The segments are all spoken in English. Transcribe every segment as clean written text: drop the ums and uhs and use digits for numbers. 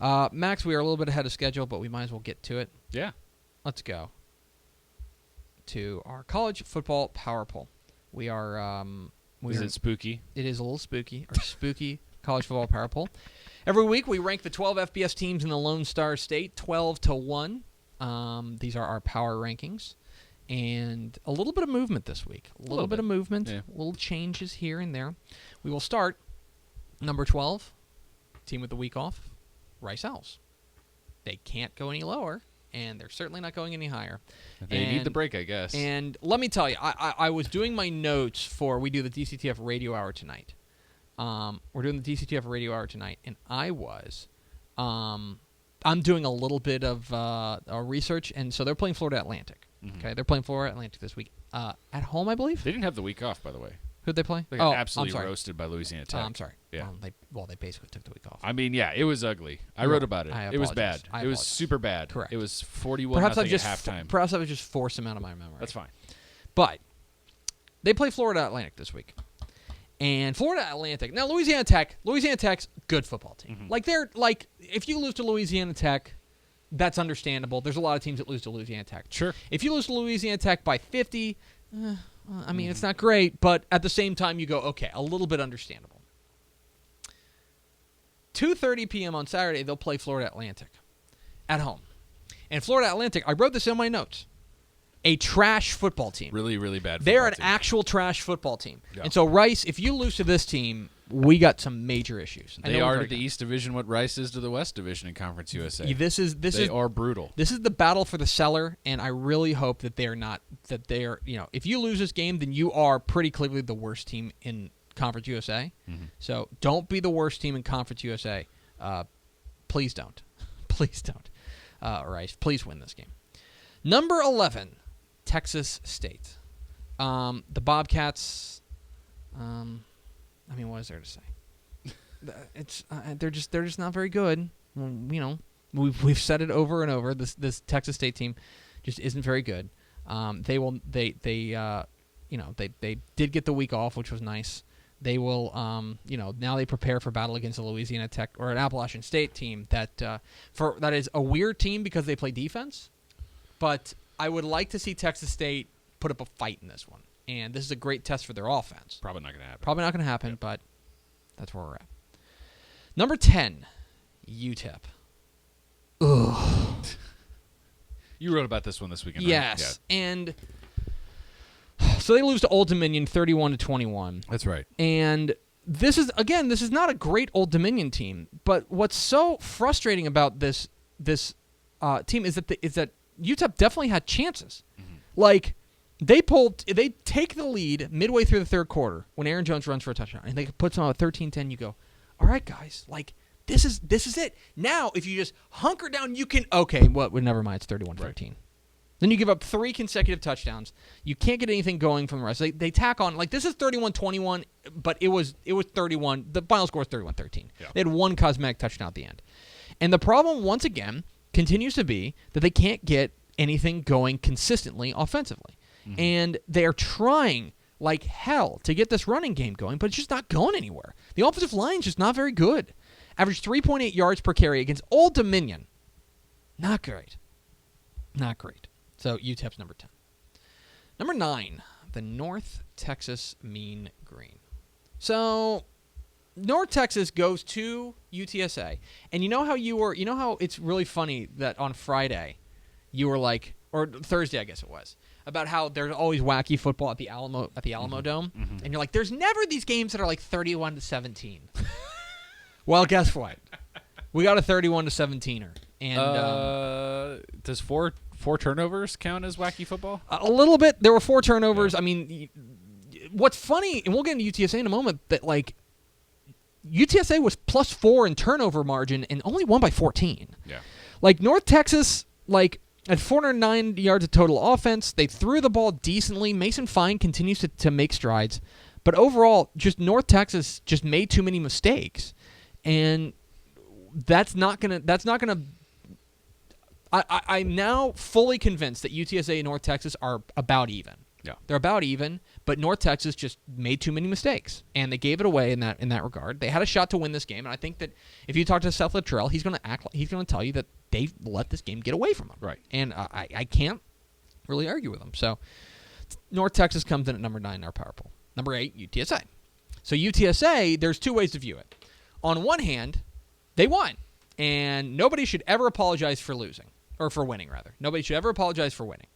Max, we are a little bit ahead of schedule, but we might as well get to it. Yeah. Let's go to our college football power poll. We are. Is it spooky? It is a little spooky. Our spooky college football power poll. Every week we rank the 12 FBS teams in the Lone Star State 12-1. These are our power rankings. And a little bit of movement this week. A little bit of movement. Yeah. Little changes here and there. We will start number 12, team with the week off, Rice Owls. They can't go any lower, and they're certainly not going any higher. They need the break, I guess. And let me tell you, I was doing my notes for, we do the DCTF radio hour tonight. We're doing the DCTF radio hour tonight, and I'm doing a little bit of research, and so they're playing Florida Atlantic. Mm-hmm. Okay, they're playing Florida Atlantic this week. At home, I believe? They didn't have the week off, by the way. Who'd they play? They got absolutely roasted by Louisiana Tech. I'm sorry. Yeah. They basically took the week off. I mean, yeah, it was ugly. I wrote about it. It was bad. It was super bad. Correct. It was 41-0 at halftime. Perhaps I was just forced them out of my memory. That's fine. But they play Florida Atlantic this week. And Florida Atlantic. Now, Louisiana Tech's good football team. Mm-hmm. If you lose to Louisiana Tech, that's understandable. There's a lot of teams that lose to Louisiana Tech. Sure. If you lose to Louisiana Tech by 50, it's not great, but at the same time you go, okay, a little bit understandable. 2:30 p.m. on Saturday, they'll play Florida Atlantic at home. And Florida Atlantic, I wrote this in my notes, a trash football team. Really, really bad football They're an team. actual trash football team. Yeah. And so Rice, if you lose to this team, we got some major issues. They are to the East Division what Rice is to the West Division in Conference USA. They are brutal. This is the battle for the cellar, and I really hope that they're not. That they're, if you lose this game, then you are pretty clearly the worst team in Conference USA. Mm-hmm. So don't be the worst team in Conference USA. Please don't. Please don't. Rice, please win this game. Number 11, Texas State. The Bobcats. What is there to say? They're just not very good. We've said it over and over. This Texas State team just isn't very good. They did get the week off, which was nice. They will now they prepare for battle against a Louisiana Tech or an Appalachian State team that is a weird team because they play defense. But I would like to see Texas State put up a fight in this one. And this is a great test for their offense. Probably not going to happen. Yep. But that's where we're at. Number 10, UTEP. Ugh. You wrote about this one this weekend, yes. right? Yeah. And so they lose to Old Dominion 31-21. That's right. And this is not a great Old Dominion team. But what's so frustrating about this team is that UTEP definitely had chances. Mm-hmm. They take the lead midway through the third quarter when Aaron Jones runs for a touchdown, and they put them on 13-10. You go, all right, guys, this is it. Now, if you just hunker down, you can. Okay, never mind. It's 31-13. Right. Then you give up 3 consecutive touchdowns. You can't get anything going from the rest. They tack on this is 31-21, but it was 31. The final score was 31-13. Yeah. They had 1 cosmetic touchdown at the end, and the problem once again continues to be that they can't get anything going consistently offensively. Mm-hmm. And they're trying like hell to get this running game going, but it's just not going anywhere. The offensive line's just not very good. Averaged 3.8 yards per carry against Old Dominion. Not great. Not great. So UTEP's number 10. Number 9, the North Texas Mean Green. So North Texas goes to UTSA. And you know how it's really funny that on Friday you were like, or Thursday I guess it was, about how there's always wacky football at the Alamo mm-hmm. Dome. Mm-hmm. And you're like, there's never these games that are like 31-17. Well, guess what? We got a 31-17er. And does four turnovers count as wacky football? A little bit. There were 4 turnovers. Yeah. I mean, what's funny, and we'll get into UTSA in a moment, that UTSA was +4 in turnover margin and only won by 14. Yeah. North Texas, at 409 yards of total offense, they threw the ball decently. Mason Fine continues to make strides. But overall, just North Texas just made too many mistakes. And that's not gonna I'm now fully convinced that UTSA and North Texas are about even. Yeah. They're about even, But North Texas just made too many mistakes, and they gave it away in that regard. They had a shot to win this game, and I think that if you talk to Seth Luttrell, he's going to tell you that they let this game get away from them. Right. And I can't really argue with them. So North Texas comes in at number 9 in our power poll. Number 8, UTSA. So UTSA, there's two ways to view it. On one hand, they won, and nobody should ever apologize for losing, or for winning rather. Nobody should ever apologize for winning.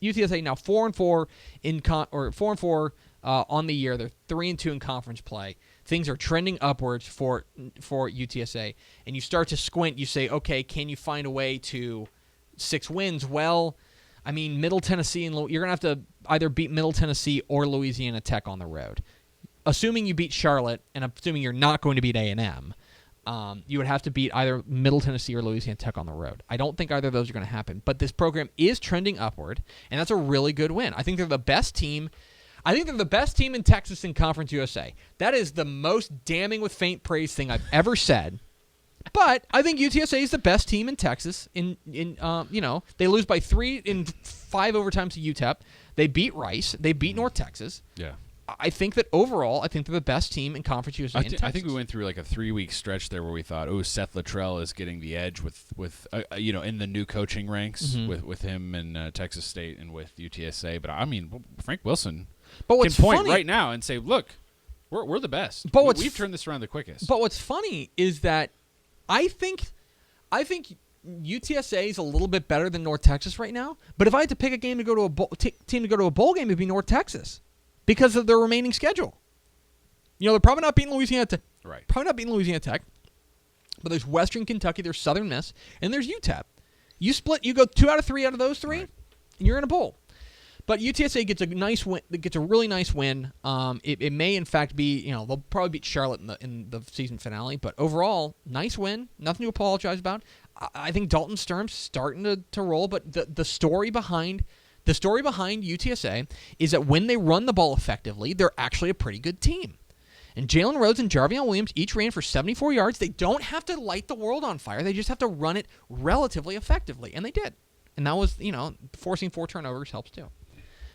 UTSA now 4-4 4-4 on the year. They're 3-2 in conference play. Things are trending upwards for UTSA, and you start to squint. You say, okay, can you find a way to 6 wins? Well, I mean, Middle Tennessee and you're gonna have to either beat Middle Tennessee or Louisiana Tech on the road. Assuming you beat Charlotte, and assuming you're not going to beat A&M, you would have to beat either Middle Tennessee or Louisiana Tech on the road. I don't think either of those are going to happen, but this program is trending upward, and that's a really good win. I think they're the best team. I think they're the best team in Texas in Conference USA. That is the most damning with faint praise thing I've ever said. But I think UTSA is the best team in Texas. They lose by 3 in 5 overtimes to UTEP. They beat Rice. They beat North Texas. Yeah. I think that overall, I think they're the best team in Conference USA in Texas. I think we went through like a 3-week stretch there where we thought, Seth Luttrell is getting the edge with in the new coaching ranks with him and Texas State and with UTSA. But I mean, Frank Wilson can point right now and say, look, we're the best. But we've turned this around the quickest. But what's funny is that I think UTSA is a little bit better than North Texas right now. But if I had to pick a game to go to team to go to a bowl game, it'd be North Texas. Because of their remaining schedule. They're probably not beating Louisiana Tech. Right. Probably not beating Louisiana Tech. But there's Western Kentucky, there's Southern Miss, and there's UTEP. You go 2 out of 3 out of those 3, and you're in a bowl. But UTSA gets a nice win. Gets a really nice win. It may in fact be, they'll probably beat Charlotte in the season finale. But overall, nice win. Nothing to apologize about. I think Dalton Sturm's starting to roll. But the story behind UTSA is that when they run the ball effectively, they're actually a pretty good team. And Jalen Rhodes and Jarvion Williams each ran for 74 yards. They don't have to light the world on fire. They just have to run it relatively effectively. And they did. And that was, forcing 4 turnovers helps too.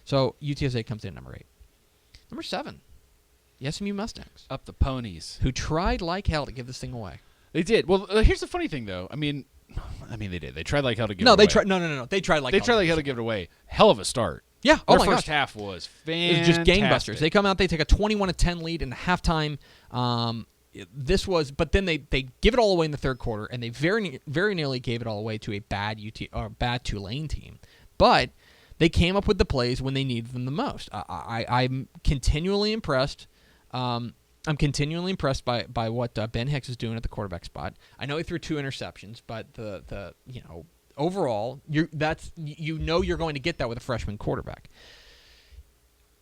So UTSA comes in at number 8. Number 7, the SMU Mustangs. Up the ponies. Who tried like hell to give this thing away. They did. Well, here's the funny thing, though. I mean, they did. They tried like hell to give it away. They tried like hell to give it away. Hell of a start. Yeah. Their first half was fantastic. It was just gangbusters. They come out, they take a 21-10 lead in the halftime. But then they give it all away in the third quarter, and they very very nearly gave it all away to a bad Tulane team. But they came up with the plays when they needed them the most. I'm continually impressed. I'm continually impressed by what Ben Hicks is doing at the quarterback spot. I know he threw 2 interceptions, but the overall, you're going to get that with a freshman quarterback.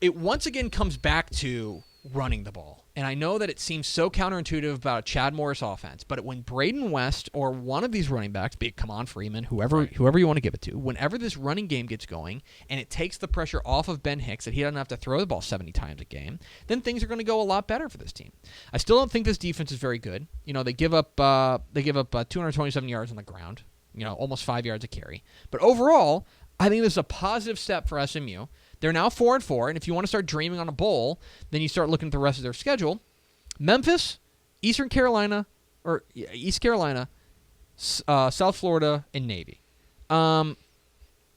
It once again comes back to running the ball. And I know that it seems so counterintuitive about a Chad Morris offense, but when Braden West or one of these running backs, be it Kamon Freeman, whoever you want to give it to, whenever this running game gets going and it takes the pressure off of Ben Hicks that he doesn't have to throw the ball 70 times a game, then things are going to go a lot better for this team. I still don't think this defense is very good. They give up 227 yards on the ground, almost 5 yards a carry. But overall, I think this is a positive step for SMU. They're now 4-4, and if you want to start dreaming on a bowl, then you start looking at the rest of their schedule. Memphis, East Carolina, South Florida, and Navy. I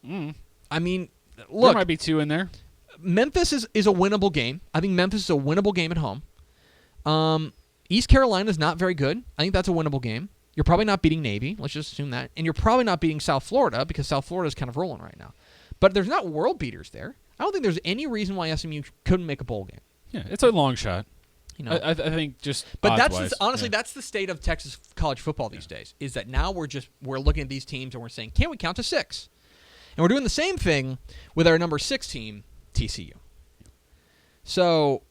mean, look. There might be 2 in there. Memphis is a winnable game. I think Memphis is a winnable game at home. East Carolina is not very good. I think that's a winnable game. You're probably not beating Navy. Let's just assume that. And you're probably not beating South Florida because South Florida is kind of rolling right now. But there's not world beaters there. I don't think there's any reason why SMU couldn't make a bowl game. Yeah, it's a long shot. I think just. But that's the state of Texas college football these days. Is that now we're looking at these teams and we're saying, can we count to 6? And we're doing the same thing with our number 6 team, TCU. So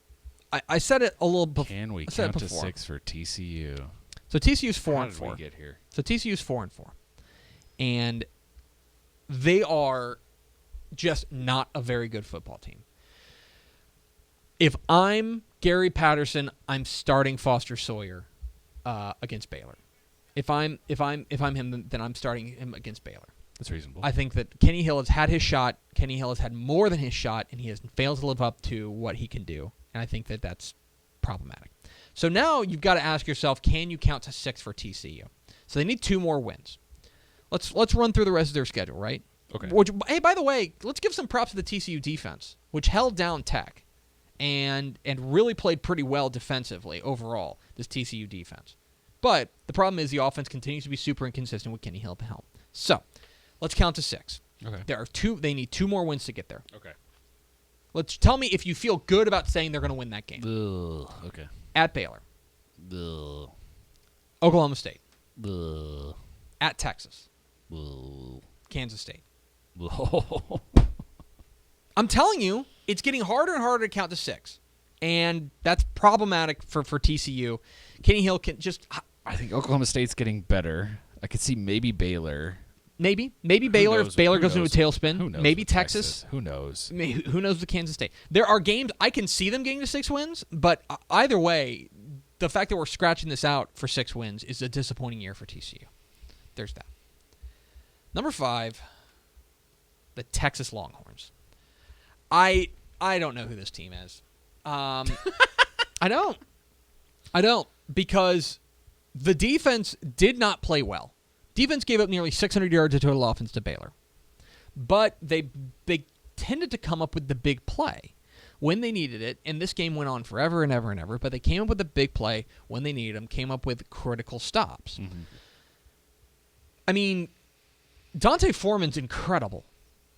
I said it a little before. Can we count to 6 for TCU? So TCU's 4-4. How did we get here? So TCU's 4-4, and they are just not a very good football team. If I'm Gary Patterson, I'm starting Foster Sawyer against Baylor. If I'm him, then I'm starting him against Baylor. That's reasonable. I think that Kenny Hill has had his shot. Kenny Hill has had more than his shot, and he has failed to live up to what he can do. And I think that that's problematic. So now you've got to ask yourself, can you count to 6 for TCU? So they need 2 more wins. Let's run through the rest of their schedule, right? Okay. Which, hey, by the way, let's give some props to the TCU defense, which held down Tech and really played pretty well defensively overall, this TCU defense. But the problem is the offense continues to be super inconsistent with Kenny Hill at the helm. So let's count to 6. Okay. They need 2 more wins to get there. Okay. Tell me if you feel good about saying they're going to win that game. Ugh. Okay. At Baylor. Ugh. Oklahoma State. Ugh. At Texas. Ugh. Kansas State. Ugh. I'm telling you, it's getting harder and harder to count to 6. And that's problematic for TCU. Kenny Hill can just... I think Oklahoma State's getting better. I could see maybe Baylor. Maybe Baylor if Baylor goes into a tailspin. Who knows? Maybe Texas. Who knows? Who knows with Kansas State? There are games I can see them getting to 6 wins, but either way, the fact that we're scratching this out for 6 wins is a disappointing year for TCU. There's that. Number 5, the Texas Longhorns. I don't know who this team is. I don't because the defense did not play well. Defense gave up nearly 600 yards of total offense to Baylor. But they tended to come up with the big play when they needed it, and this game went on forever and ever and ever, but they came up with the big play when they needed them, came up with critical stops. Mm-hmm. I mean, Dante Foreman's incredible.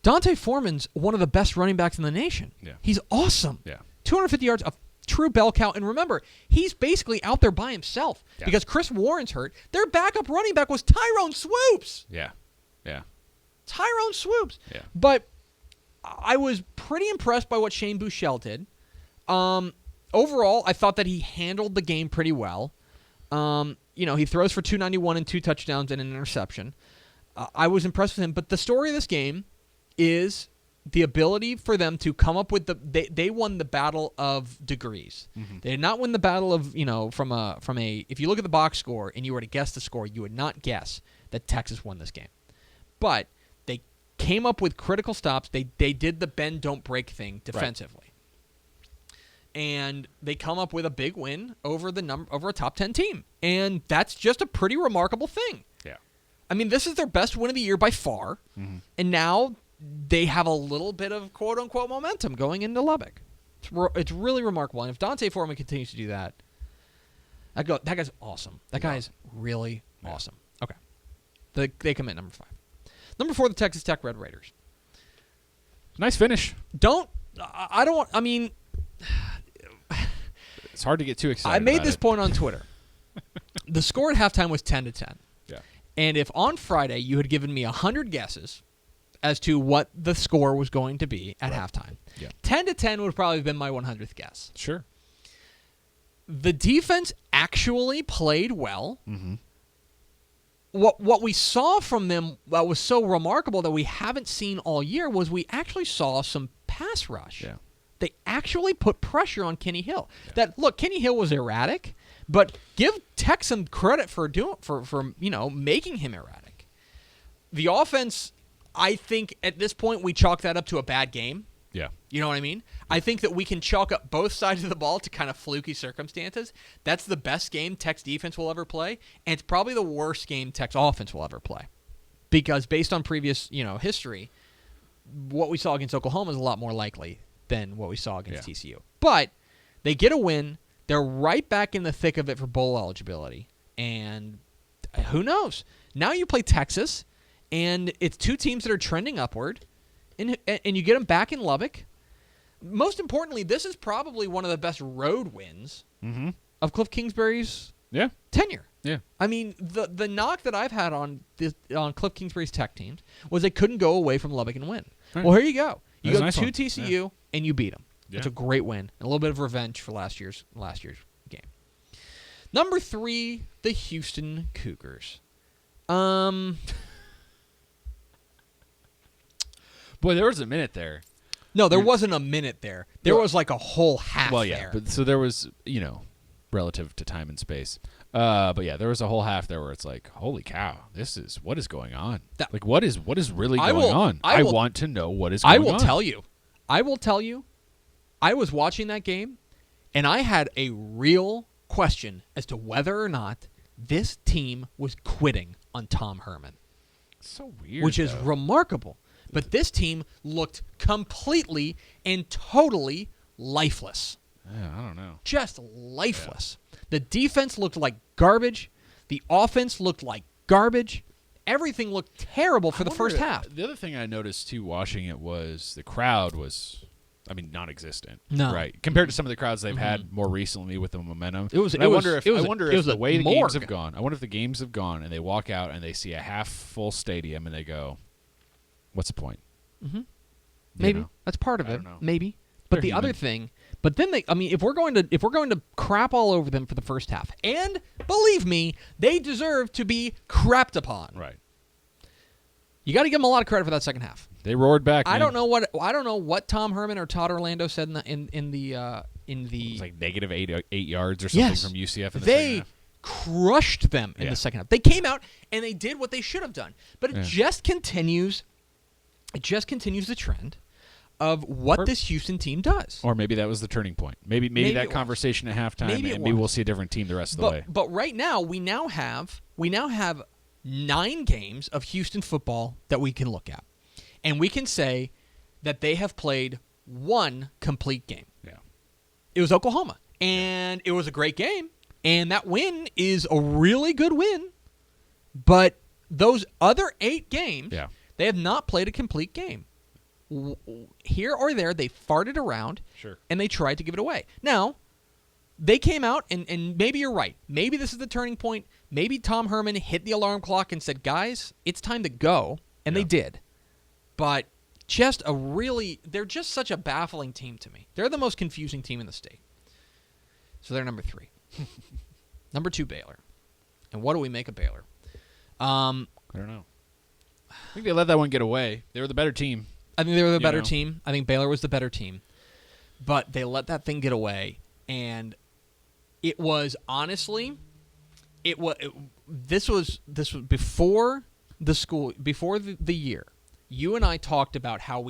Dante Foreman's one of the best running backs in the nation. Yeah. He's awesome. Yeah. 250 yards, a true bell cow. And remember, he's basically out there by himself because Chris Warren's hurt. Their backup running back was Tyrone Swoops. Yeah. Yeah. Tyrone Swoops. Yeah. But I was pretty impressed by what Shane Buechele did. Overall, I thought that he handled the game pretty well. He throws for 291 and 2 touchdowns and an interception. I was impressed with him. But the story of this game is the ability for them to come up with they won the battle of degrees. Mm-hmm. They did not win the battle of, from a if you look at the box score and you were to guess the score, you would not guess that Texas won this game. But they came up with critical stops. They did the bend don't break thing defensively. Right. And they come up with a big win over a top 10 team. And that's just a pretty remarkable thing. Yeah. I mean, this is their best win of the year by far. Mm-hmm. And now they have a little bit of quote-unquote momentum going into Lubbock. It's really remarkable. And if Dante Foreman continues to do that, that guy's awesome. That guy is really awesome. Okay. They come in number 5. Number 4, the Texas Tech Red Raiders. Nice finish. It's hard to get too excited. I made this point on Twitter. The score at halftime was 10-10. Yeah. And if on Friday you had given me 100 guesses as to what the score was going to be at halftime, 10-10 would probably have been my 100th guess. Sure. The defense actually played well. Mm-hmm. What we saw from them that was so remarkable that we haven't seen all year was we actually saw some pass rush. Yeah. They actually put pressure on Kenny Hill. Yeah. Kenny Hill was erratic, but give Tech some credit for making him erratic. The offense, I think at this point we chalk that up to a bad game. Yeah. You know what I mean? I think that we can chalk up both sides of the ball to kind of fluky circumstances. That's the best game Tech's defense will ever play, and it's probably the worst game Tech's offense will ever play. Because based on previous, history, what we saw against Oklahoma is a lot more likely than what we saw against TCU. But they get a win. They're right back in the thick of it for bowl eligibility. And who knows? Now you play Texas, and it's 2 teams that are trending upward. And you get them back in Lubbock. Most importantly, this is probably one of the best road wins of Cliff Kingsbury's tenure. Yeah. I mean, the knock that I've had on Cliff Kingsbury's Tech teams was they couldn't go away from Lubbock and win. Right. Well, here you go. You go to TCU and you beat them. Yeah. It's a great win. A little bit of revenge for last year's game. Number 3, the Houston Cougars. Boy, there was a minute there. No, there wasn't a minute there. There was like a whole half there. But so there was, relative to time and space. But yeah, there was a whole half there where it's like, holy cow, what is going on? What is really going on? I want to know what is going on. I will tell you. I was watching that game, and I had a real question as to whether or not this team was quitting on Tom Herman. So weird. Which is remarkable. But this team looked completely and totally lifeless. Yeah, I don't know. Just lifeless. Yeah. The defense looked like garbage. The offense looked like garbage. Everything looked terrible for the first half. The other thing I noticed, too, watching it was the crowd was, non-existent. No. Right. Compared to some of the crowds they've had more recently with the momentum. I wonder if the way the games have gone, I wonder if the games have gone and they walk out and they see a half-full stadium and they go, what's the point? Mm-hmm. Maybe. That's part of it. I don't know. Maybe. But the other thing... But then if we're going to crap all over them for the first half, and believe me, they deserve to be crapped upon. Right. You got to give them a lot of credit for that second half. They roared back. I don't know what Tom Herman or Todd Orlando said in the it was like negative 8 yards or something from UCF in the second half. Crushed them in the second half. They came out and they did what they should have done. But it just continues. It just continues the trend of what this Houston team does. Or maybe that was the turning point. Maybe that conversation at halftime, maybe we'll see a different team the rest of the way. But right now, we now have 9 games of Houston football that we can look at. And we can say that they have played 1 complete game. Yeah. It was Oklahoma. And it was a great game. And that win is a really good win. But those other 8 games, they have not played a complete game. Here or there, they farted around, and they tried to give it away. Now, they came out, and maybe you're right. Maybe this is the turning point. Maybe Tom Herman hit the alarm clock and said, guys, it's time to go, and they did. But they're just such a baffling team to me. They're the most confusing team in the state. So they're number 3. Number 2, Baylor. And what do we make of Baylor? I don't know. I think they let that one get away. They were the better team. I think they were the better team. I think Baylor was the better team. But they let that thing get away. And it was, honestly, this was before the year. You and I talked about how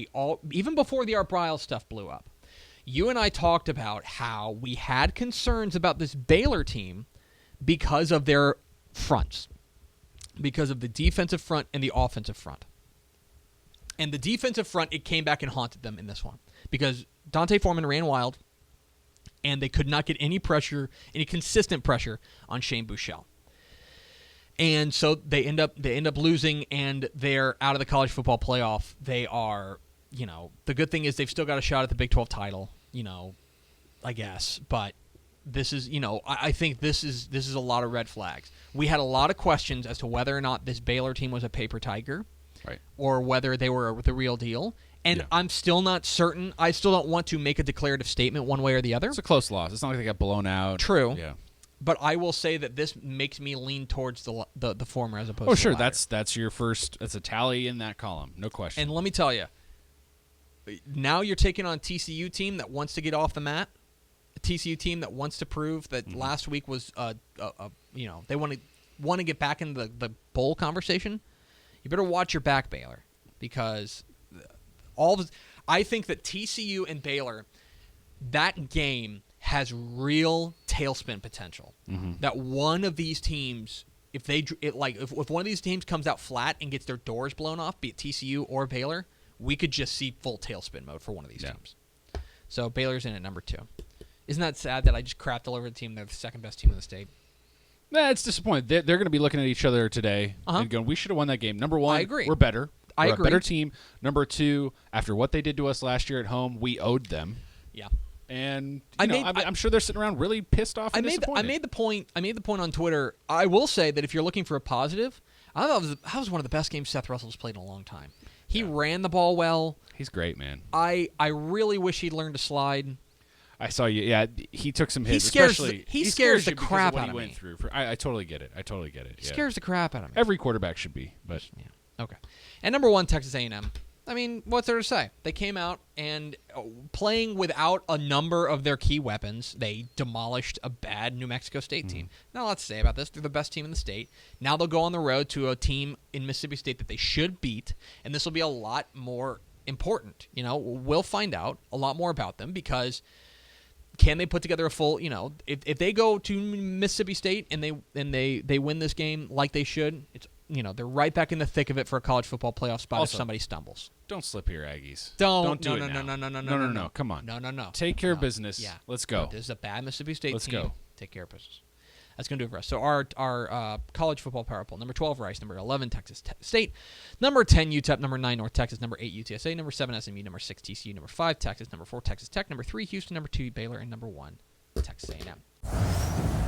even before the Art Briles stuff blew up, you and I talked about how we had concerns about this Baylor team because of their fronts, because of the defensive front and the offensive front. And the defensive front, it came back and haunted them in this one because Dante Foreman ran wild, and they could not get any consistent pressure on Shane Buechele. And so they end up losing, and they're out of the college football playoff. They are, the good thing is they've still got a shot at the Big 12 title, I guess. But this is, I think this is a lot of red flags. We had a lot of questions as to whether or not this Baylor team was a paper tiger. Right. Or whether they were the real deal. And I'm still not certain. I still don't want to make a declarative statement one way or the other. It's a close loss. It's not like they got blown out. True. Yeah. But I will say that this makes me lean towards the former as opposed to the sure. latter. That's your first. That's a tally in that column. No question. And let me tell you, now you're taking on a TCU team that wants to get off the mat, a TCU team that wants to prove that last week was, they want to get back into the bowl conversation. You better watch your back, Baylor, because I think that TCU and Baylor, that game has real tailspin potential. Mm-hmm. That one of these teams, if one of these teams comes out flat and gets their doors blown off, be it TCU or Baylor, we could just see full tailspin mode for one of these teams. So Baylor's in at number 2. Isn't that sad that I just crapped all over the team? They're the second best team in the state. Nah, it's disappointing. They're going to be looking at each other today and going, we should have won that game. Number 1, I agree. We're better. I We're agree. a better team. Number 2, after what they did to us last year at home, we owed them. Yeah. And I'm sure they're sitting around really pissed off and disappointed. I made the point on Twitter. I will say that if you're looking for a positive, I thought that was one of the best games Seth Russell's played in a long time. He ran the ball well. He's great, man. I really wish he'd learned to slide. I saw you. Yeah, he took some hits. He scares the crap out of me. I totally get it. He scares the crap out of me. Every quarterback should be, but yeah. Okay. And number 1, Texas A&M. I mean, what's there to say? They came out and playing without a number of their key weapons, they demolished a bad New Mexico State team. Not a lot to say about this. They're the best team in the state. Now they'll go on the road to a team in Mississippi State that they should beat, and this will be a lot more important. We'll find out a lot more about them because can they put together a full, if they go to Mississippi State and they win this game like they should, it's they're right back in the thick of it for a college football playoff spot Also, if somebody stumbles. Don't slip here, Aggies. Don't do no, it no, now. No. Come on. No. Take care of business. Yeah. Let's go. This is a bad Mississippi State Let's team. go. Take care of business. That's going to do it for us. So our college football power poll: number 12 Rice, number 11 Texas State, number 10 UTEP, number 9 North Texas, number 8 UTSA, number 7 SMU, number 6 TCU, number 5 Texas, number 4 Texas Tech, number 3 Houston, number 2 Baylor, and number 1 Texas A&M.